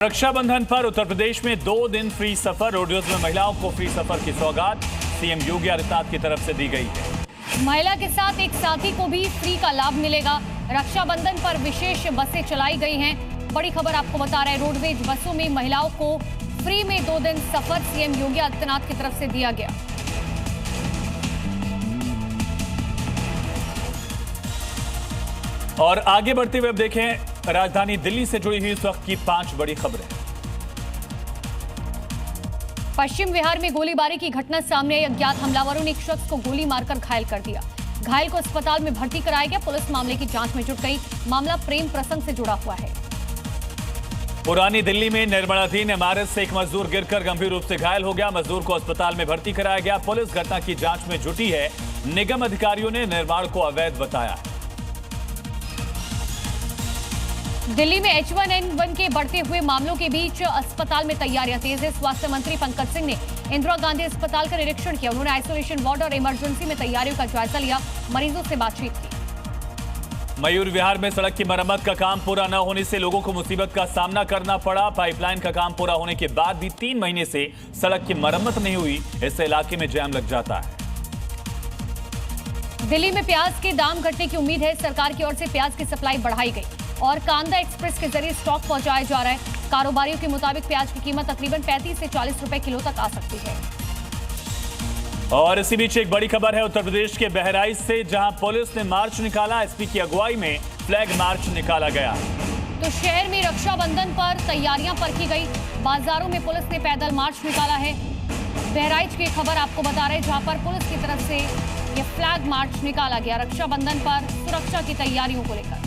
रक्षाबंधन पर उत्तर प्रदेश में 2 दिन फ्री सफर। रोडवेज में महिलाओं को फ्री सफर की सौगात सीएम योगी आदित्यनाथ की तरफ से दी गई है। महिला के साथ एक साथी को भी फ्री का लाभ मिलेगा। रक्षाबंधन पर विशेष बसें चलाई गई हैं। बड़ी खबर आपको बता रहे हैं, रोडवेज बसों में महिलाओं को फ्री में 2 दिन सफर सीएम योगी आदित्यनाथ की तरफ से दिया गया। और आगे बढ़ते हुए अब देखें राजधानी दिल्ली से जुड़ी हुई इस वक्त की 5 बड़ी खबरें। पश्चिम बिहार में गोलीबारी की घटना सामने आई। अज्ञात हमलावरों ने एक शख्स को गोली मारकर घायल कर दिया। घायल को अस्पताल में भर्ती कराया गया। पुलिस मामले की जांच में जुट गई। मामला प्रेम प्रसंग से जुड़ा हुआ है। पुरानी दिल्ली में निर्माणाधीन इमारत से एक मजदूर गिरकर गंभीर रूप से घायल हो गया। मजदूर को अस्पताल में भर्ती कराया गया। पुलिस घटना की जांच में जुटी है। निगम अधिकारियों ने निर्माण को अवैध बताया है। दिल्ली में H1N1 के बढ़ते हुए मामलों के बीच अस्पताल में तैयारियां तेज है। स्वास्थ्य मंत्री पंकज सिंह ने इंदिरा गांधी अस्पताल का निरीक्षण किया। उन्होंने आइसोलेशन वार्ड और इमरजेंसी में तैयारियों का जायजा लिया। मरीजों से बातचीत की। मयूर विहार में सड़क की मरम्मत का काम पूरा न होने से लोगों को मुसीबत का सामना करना पड़ा। पाइपलाइन का काम पूरा होने के बाद भी 3 महीने से सड़क की मरम्मत नहीं हुई। इससे इलाके में जाम लग जाता है। दिल्ली में प्याज के दाम घटने की उम्मीद है। सरकार की ओर से प्याज की सप्लाई बढ़ाई गई और कांदा एक्सप्रेस के जरिए स्टॉक पहुंचाया जा रहा है। कारोबारियों के मुताबिक प्याज की कीमत तकरीबन 35 से 40 रुपए किलो तक आ सकती है। और इसी बीच एक बड़ी खबर है उत्तर प्रदेश के बहराइच से, जहां पुलिस ने मार्च निकाला। एसपी की अगुवाई में फ्लैग मार्च निकाला गया। तो शहर में रक्षाबंधन पर तैयारियां परखी गई। बाजारों में पुलिस ने पैदल मार्च निकाला है। बहराइच की खबर आपको बता रहे हैं, जहां पर पुलिस की तरफ से ये फ्लैग मार्च निकाला गया रक्षाबंधन पर सुरक्षा की तैयारियों को लेकर।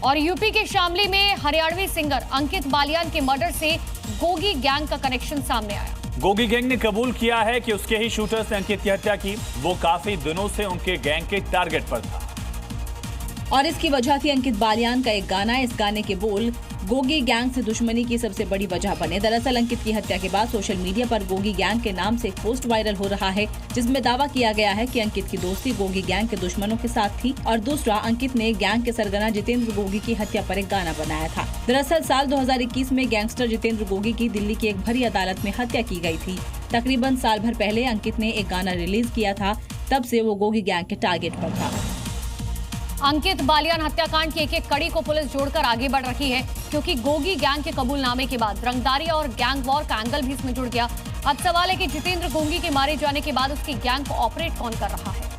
और यूपी के शामली में हरियाणवी सिंगर अंकित बालियान के मर्डर से गोगी गैंग का कनेक्शन सामने आया। गोगी गैंग ने कबूल किया है कि उसके ही शूटर्स ने अंकित की हत्या की। वो काफी दिनों से उनके गैंग के टारगेट पर था और इसकी वजह थी अंकित बालियान का एक गाना। इस गाने के बोल गोगी गैंग से दुश्मनी की सबसे बड़ी वजह बने। दरअसल अंकित की हत्या के बाद सोशल मीडिया पर गोगी गैंग के नाम से एक पोस्ट वायरल हो रहा है, जिसमें दावा किया गया है कि अंकित की दोस्ती गोगी गैंग के दुश्मनों के साथ थी और दूसरा, अंकित ने गैंग के सरगना जितेंद्र गोगी की हत्या पर एक गाना बनाया था। दरअसल साल 2021 में गैंगस्टर जितेंद्र गोगी की दिल्ली की एक भरी अदालत में हत्या की गई थी। तकरीबन साल भर पहले अंकित ने एक गाना रिलीज किया था। तब से वो गोगी गैंग के टारगेट पर था। अंकित बालियान हत्याकांड की एक कड़ी को पुलिस जोड़कर आगे बढ़ रही है, क्योंकि गोगी गैंग के कबूलनामे के बाद रंगदारी और गैंग वॉर का एंगल भी इसमें जुड़ गया। अब सवाल है कि जितेंद्र गोगी के मारे जाने के बाद उसकी गैंग को ऑपरेट कौन कर रहा है।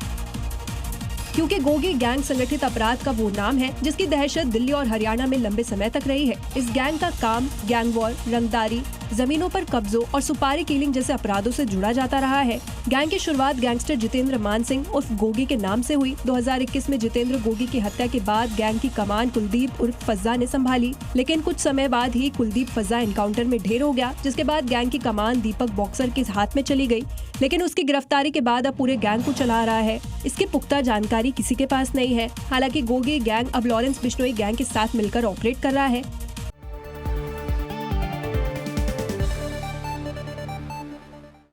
क्योंकि गोगी गैंग संगठित अपराध का वो नाम है जिसकी दहशत दिल्ली और हरियाणा में लंबे समय तक रही है। इस गैंग का काम गैंग वॉर, रंगदारी, जमीनों पर कब्जों और सुपारी किलिंग जैसे अपराधों से जुड़ा जाता रहा है। गैंग की शुरुआत गैंगस्टर जितेंद्र मान सिंह उर्फ गोगी के नाम से हुई। 2021 में जितेंद्र गोगी की हत्या के बाद गैंग की कमान कुलदीप उर्फ फज्जा ने संभाली, लेकिन कुछ समय बाद ही कुलदीप फज्जा एनकाउंटर में ढेर हो गया, जिसके बाद गैंग की कमान दीपक बॉक्सर के हाथ में चली गई। लेकिन उसकी गिरफ्तारी के बाद अब पूरे गैंग को चला रहा है। इसकी पुख्ता जानकारी किसी के पास नहीं है। हालांकि गोगी गैंग अब लॉरेंस बिश्नोई गैंग के साथ मिलकर ऑपरेट कर रहा है।